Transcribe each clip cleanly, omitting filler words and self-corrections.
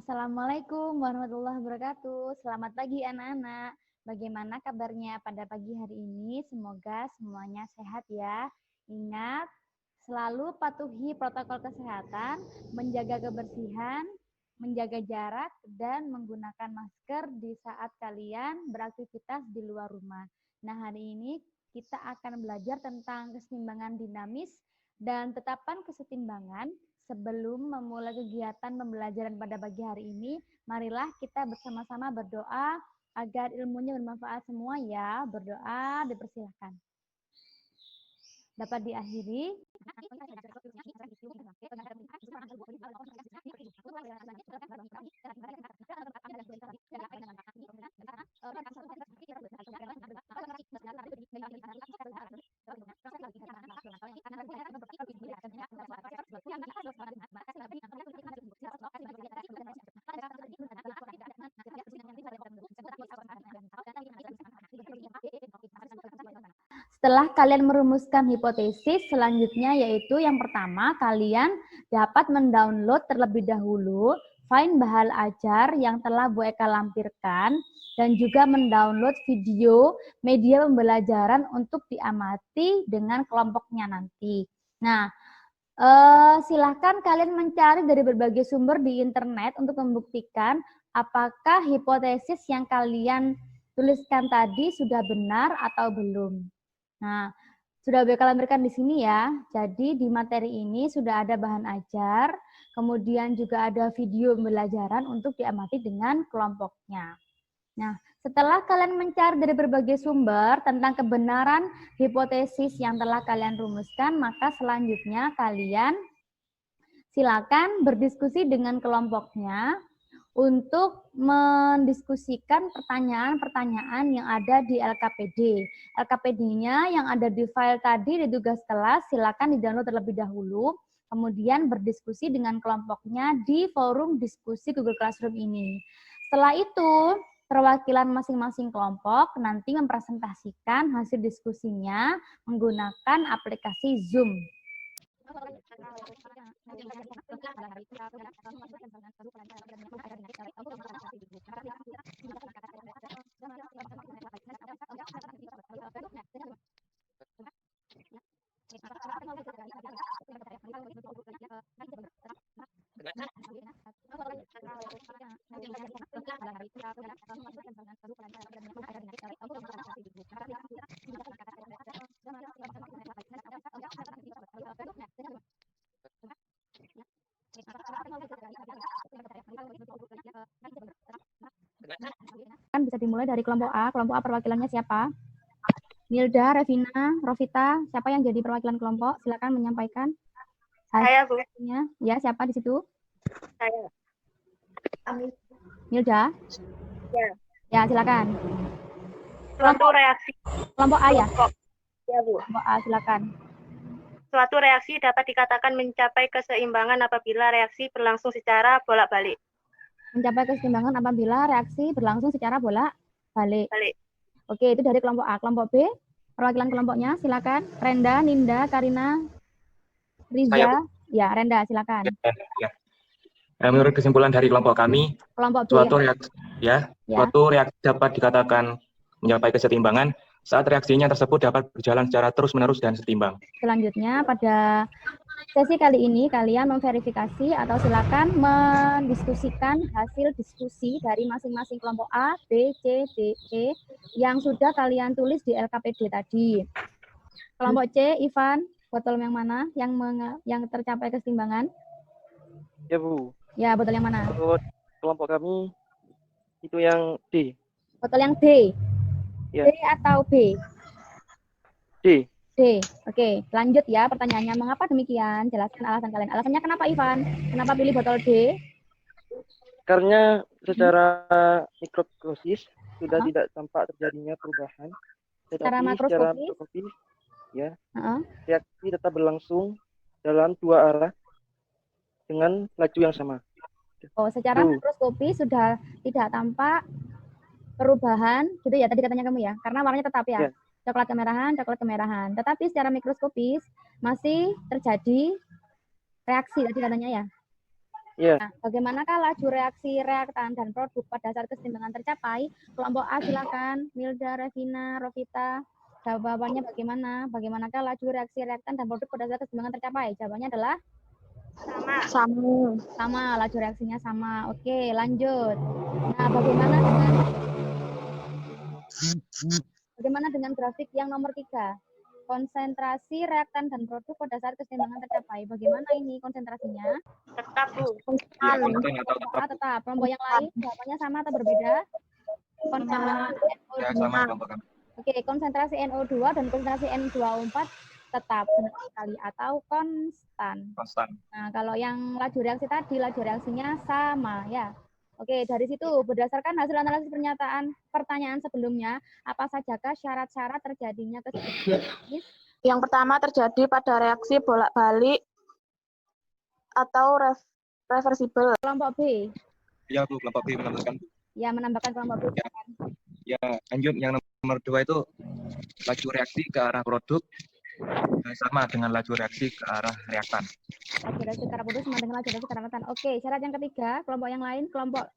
Assalamualaikum warahmatullahi wabarakatuh. Selamat pagi anak-anak. Bagaimana kabarnya pada pagi hari ini? Semoga semuanya sehat ya. Ingat, selalu patuhi protokol kesehatan, menjaga kebersihan, menjaga jarak, dan menggunakan masker di saat kalian beraktivitas di luar rumah. Nah, hari ini kita akan belajar tentang keseimbangan dinamis dan tetapan kesetimbangan. Sebelum memulai kegiatan pembelajaran pada pagi hari ini, marilah kita bersama-sama berdoa agar ilmunya bermanfaat semua ya. Berdoa, dipersilakan. Dapat diakhiri. Setelah kalian merumuskan hipotesis, selanjutnya yaitu yang pertama, kalian dapat mendownload terlebih dahulu file bahan ajar yang telah Bu Eka lampirkan dan juga mendownload video media pembelajaran untuk diamati dengan kelompoknya nanti. Nah, silahkan kalian mencari dari berbagai sumber di internet untuk membuktikan apakah hipotesis yang kalian tuliskan tadi sudah benar atau belum. Nah, sudah kalian berikan di sini ya. Jadi di materi ini sudah ada bahan ajar, kemudian juga ada video pembelajaran untuk diamati dengan kelompoknya. Nah, setelah kalian mencari dari berbagai sumber tentang kebenaran hipotesis yang telah kalian rumuskan, maka selanjutnya kalian silakan berdiskusi dengan kelompoknya untuk mendiskusikan pertanyaan-pertanyaan yang ada di LKPD. LKPD-nya yang ada di file tadi di tugas kelas, silakan di-download terlebih dahulu, kemudian berdiskusi dengan kelompoknya di forum diskusi Google Classroom ini. Setelah itu, perwakilan masing-masing kelompok nanti mempresentasikan hasil diskusinya menggunakan aplikasi Zoom. Kan bisa dimulai dari kelompok A. Kelompok A perwakilannya siapa? Nilda, Revina, Rovita, siapa yang jadi perwakilan kelompok? Silakan menyampaikan. Saya, Bu. Ya, siapa di situ? Saya. Nilda? Ya. Ya, silakan. Suatu reaksi. Kelompok A ya? Ya, Bu. Kelompok A, silakan. Suatu reaksi dapat dikatakan mencapai keseimbangan apabila reaksi berlangsung secara bolak-balik. Mencapai keseimbangan apabila reaksi berlangsung secara bolak-balik. Oke, itu dari kelompok A. Kelompok B, perwakilan kelompoknya silakan. Renda, Ninda, Karina, Riza. Saya, ya, Renda, silakan. Ya. Menurut kesimpulan dari kelompok kami, kelompok B, suatu reaksi dapat dikatakan mencapai kesetimbangan saat reaksinya tersebut dapat berjalan secara terus-menerus dan setimbang. Selanjutnya, pada sesi kali ini kalian memverifikasi atau silakan mendiskusikan hasil diskusi dari masing-masing kelompok A, B, C, D, E yang sudah kalian tulis di LKPD tadi. Kelompok C, Ivan, botol yang mana yang tercapai kesetimbangan? Ya, Bu. Ya, botol yang mana? Menurut kelompok kami itu yang D. Botol yang D. Ya. D atau B? D. D. Oke, lanjut ya pertanyaannya. Mengapa demikian? Jelaskan alasan kalian. Alasannya kenapa, Ivan? Kenapa pilih botol D? Karena secara mikroskosis sudah tidak tampak terjadinya perubahan. Secara Tetapi secara mikroskopis, ya, reaksi tetap berlangsung dalam dua arah dengan laju yang sama. Oh, secara mikroskopis sudah tidak tampak perubahan, gitu ya tadi katanya kamu ya? Karena warnanya tetap ya? Coklat kemerahan. Tetapi secara mikroskopis masih terjadi reaksi tadi katanya ya? Ya. Nah, bagaimanakah laju reaksi reaktan dan produk pada saat keseimbangan tercapai? Kelompok A silakan, Milda, Revina, Rovita. Jawabannya bagaimana? Bagaimanakah laju reaksi reaktan dan produk pada saat keseimbangan tercapai? Jawabannya adalah sama, laju reaksinya sama. Oke, lanjut. Nah, bagaimana dengan grafik yang nomor 3? Konsentrasi reaktan dan produk pada saat keseimbangan tercapai. Bagaimana ini konsentrasinya? Tetap, Bu. Tetap. Kelompok yang lain jawabannya sama atau berbeda? Ya, sama kelompok kami. Oke, konsentrasi NO2 dan konsentrasi N2O4 tetap benar sekali atau konstan. Nah, kalau yang laju reaksi tadi, laju reaksinya sama ya. Oke, dari situ berdasarkan hasil analisis pertanyaan sebelumnya, apa sajakah syarat-syarat terjadinya keseimbangan? Yang pertama terjadi pada reaksi bolak-balik atau reversibel. Kelompok B. Ya, Bu, kelompok B menambahkan. Ya, menambahkan kelompok B. Ya, lanjut yang nomor 2 itu laju reaksi ke arah produk sama dengan laju reaksi ke arah reaktan. Laju reaksi ke arah produk sama dengan laju reaksi ke arah reaktan. Oke, syarat yang ketiga, kelompok yang lain, kelompok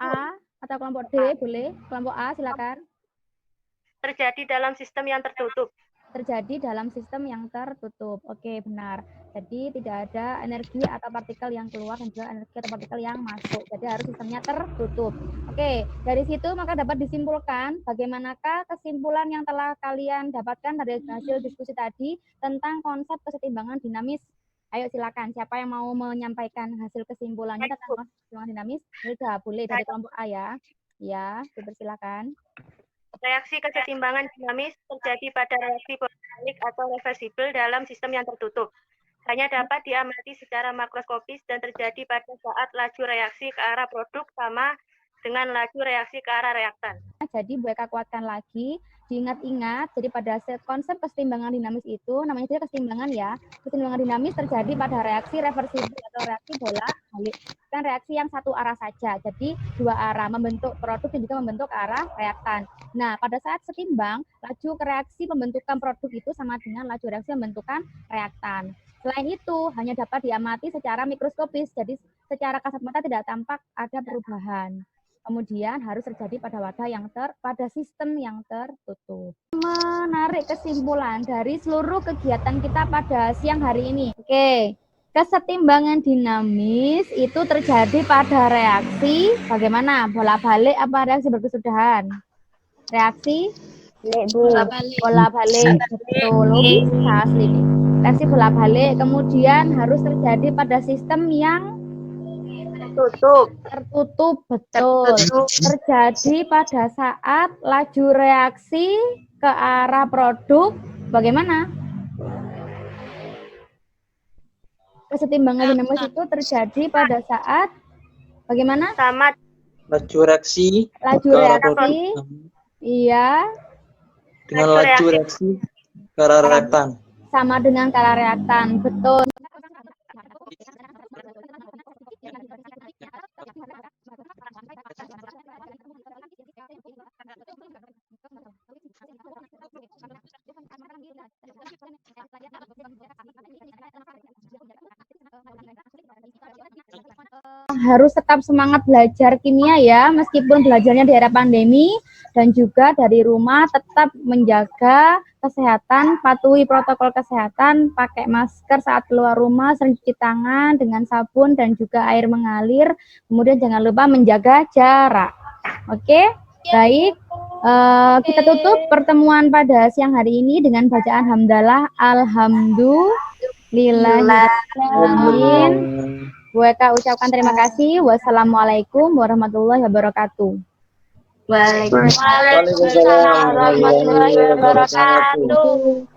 A atau kelompok D, boleh. Kelompok A, silakan. Terjadi dalam sistem yang tertutup. Terjadi dalam sistem yang tertutup. Oke, benar. Jadi tidak ada energi atau partikel yang keluar dan juga energi atau partikel yang masuk. Jadi harus sistemnya tertutup. Oke, dari situ maka dapat disimpulkan bagaimanakah kesimpulan yang telah kalian dapatkan dari hasil diskusi tadi tentang konsep kesetimbangan dinamis. Ayo silakan, siapa yang mau menyampaikan hasil kesimpulannya tentang kesetimbangan dinamis? Hilda, boleh dari kelompok A ya. Ya, dipersilakan. Reaksi kesetimbangan dinamis terjadi pada reaksi bolak-balik atau reversibel dalam sistem yang tertutup. Hanya dapat diamati secara makroskopis dan terjadi pada saat laju reaksi ke arah produk sama dengan laju reaksi ke arah reaktan. Jadi Bu Eka kuatkan lagi, diingat-ingat, jadi pada konsep kesetimbangan dinamis itu, namanya saja kesetimbangan ya, kesetimbangan dinamis terjadi pada reaksi reversibel atau reaksi bolak-balik. Kan reaksi yang satu arah saja, jadi dua arah, membentuk produk dan juga membentuk arah reaktan. Nah, pada saat setimbang, laju reaksi pembentukan produk itu sama dengan laju reaksi pembentukan reaktan. Selain itu, hanya dapat diamati secara mikroskopis, jadi secara kasat mata tidak tampak ada perubahan. Kemudian harus terjadi pada pada sistem yang tertutup. Menarik kesimpulan dari seluruh kegiatan kita pada siang hari ini. Oke, kesetimbangan dinamis itu terjadi pada reaksi bagaimana? Bolak-balik apa reaksi berkesudahan? Reaksi bolak-balik. Betul, bisa asli nih. Reaksi bolak-balik, kemudian harus terjadi pada sistem yang tertutup, betul. Terjadi pada saat laju reaksi ke arah produk bagaimana? Kesetimbangan dinamis itu terjadi pada saat bagaimana? Sama laju reaksi iya dengan laju reaksi ke arah reaktan. Sama dengan ke arah reaktan, betul. Harus tetap semangat belajar kimia ya, meskipun belajarnya di era pandemi, dan juga dari rumah tetap menjaga kesehatan, patuhi protokol kesehatan, pakai masker saat keluar rumah, sering cuci tangan dengan sabun dan juga air mengalir, kemudian jangan lupa menjaga jarak. Oke, baik. Kita tutup pertemuan pada siang hari ini dengan bacaan hamdalah alhamdulillahirrahmanirrahim. Bu Eka ucapkan terima kasih. Wassalamualaikum warahmatullahi wabarakatuh. Waalaikumsalam warahmatullahi wabarakatuh.